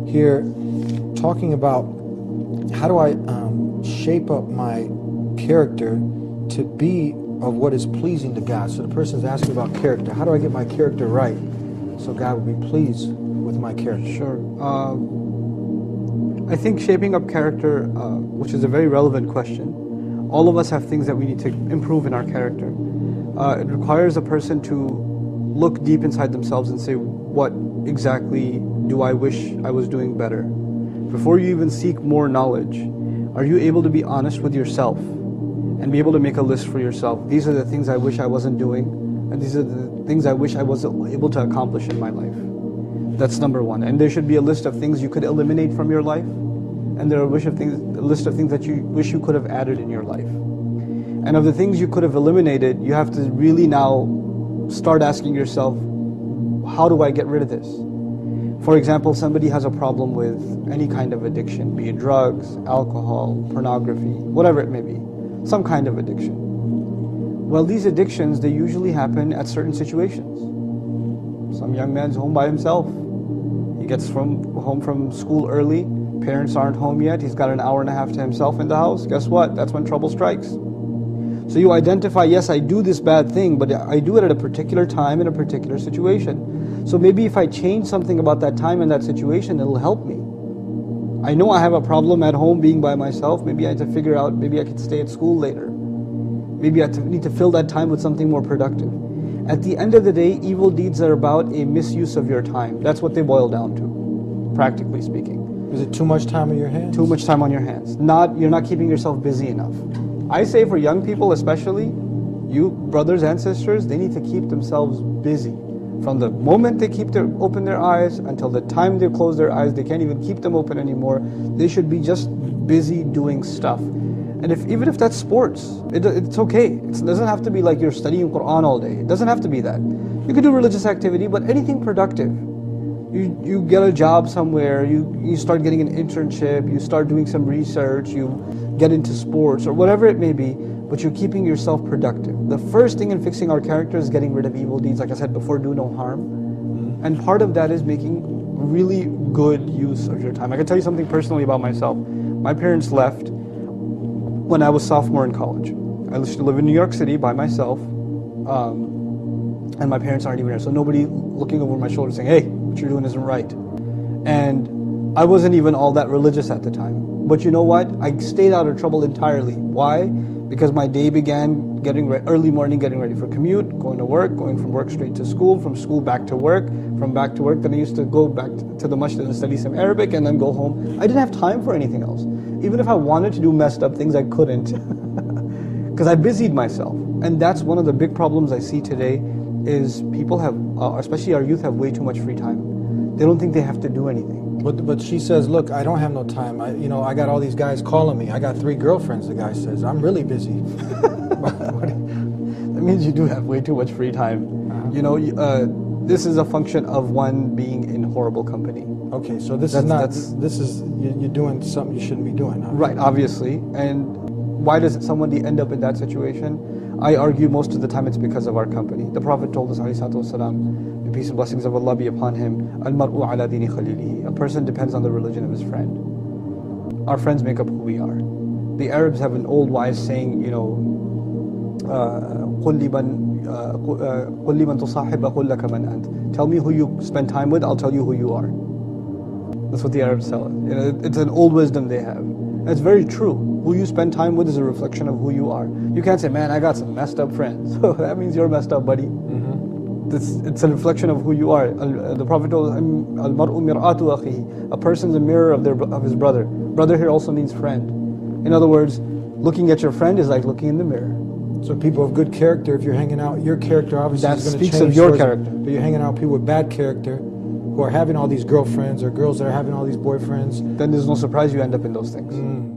here talking about how do I shape up my character to be of what is pleasing to God. So the person's asking about character. How do I get my character right so God will be pleased with my character? Sure. I think shaping up character, which is a very relevant question, all of us have things that we need to improve in our character. It requires a person to look deep inside themselves and say, what exactly do I wish I was doing better? Before you even seek more knowledge, are you able to be honest with yourself and be able to make a list for yourself? These are the things I wish I wasn't doing, and these are the things I wish I was able to accomplish in my life. That's number one. And there should be a list of things you could eliminate from your life, and there are a list of things that you wish you could have added in your life. And of the things you could have eliminated, you have to really now start asking yourself, how do I get rid of this? For example, somebody has a problem with any kind of addiction, be it drugs, alcohol, pornography, whatever it may be, some kind of addiction. Well, these addictions, they usually happen at certain situations. Some young man's home by himself. He gets home from school early, parents aren't home yet, he's got an hour and a half to himself in the house. Guess what? That's when trouble strikes. So you identify, yes, I do this bad thing, but I do it at a particular time in a particular situation. So maybe if I change something about that time and that situation, it'll help me. I know I have a problem at home being by myself. Maybe I have to figure out, maybe I could stay at school later. Maybe I need to fill that time with something more productive. At the end of the day, evil deeds are about a misuse of your time. That's what they boil down to, practically speaking. Is it too much time on your hands? Too much time on your hands. You're not keeping yourself busy enough. I say for young people especially, you brothers and sisters, they need to keep themselves busy. From the moment they open their eyes until the time they close their eyes, they can't even keep them open anymore. They should be just busy doing stuff. And even if that's sports, it's okay. It doesn't have to be like you're studying Quran all day. It doesn't have to be that. You can do religious activity, but anything productive. You get a job somewhere, you start getting an internship, you start doing some research, you get into sports or whatever it may be, but you're keeping yourself productive. The first thing in fixing our character is getting rid of evil deeds. Like I said before, do no harm. And part of that is making really good use of your time. I can tell you something personally about myself. My parents left when I was sophomore in college. I used to live in New York City by myself, and my parents aren't even here. So nobody looking over my shoulder saying, hey, what you're doing isn't right. And I wasn't even all that religious at the time. But you know what? I stayed out of trouble entirely. Why? Because my day began early morning, getting ready for commute, going to work, going from work straight to school, from school back to work, from back to work, then I used to go back to the masjid and study some Arabic and then go home. I didn't have time for anything else. Even if I wanted to do messed up things, I couldn't. Because I busied myself. And that's one of the big problems I see today is people have, especially our youth, have way too much free time. They don't think they have to do anything. But she says, look, I don't have no time. I got all these guys calling me. I got 3 girlfriends, the guy says. I'm really busy. That means you do have way too much free time. This is a function of one being in horrible company. Okay, so you're doing something you shouldn't be doing. Huh? Right, obviously. And why does somebody end up in that situation? I argue most of the time it's because of our company. The Prophet told us, alayhi salatu wasalam, the peace and blessings of Allah be upon him, al-mar'u ala dini khalilihi. A person depends on the religion of his friend. Our friends make up who we are. The Arabs have an old wise saying, قُلْ لِمَنْ تُصَاحِبَ قُلْ لَكَ مَنْ أَنْتَ. Tell me who you spend time with, I'll tell you who you are. That's what the Arabs tell us. It's an old wisdom they have. And it's very true. Who you spend time with is a reflection of who you are. You can't say, man, I got some messed up friends. So that means you're messed up, buddy. It's a reflection of who you are. The Prophet told us, al-mar'u mir'atu akhihi. A person's a mirror of his brother. Brother here also means friend. In other words, looking at your friend is like looking in the mirror. So people of good character, if you're hanging out, your character obviously is going to change. That speaks of your character. But you're hanging out with people with bad character, who are having all these girlfriends or girls that are having all these boyfriends. Then there's no surprise you end up in those things.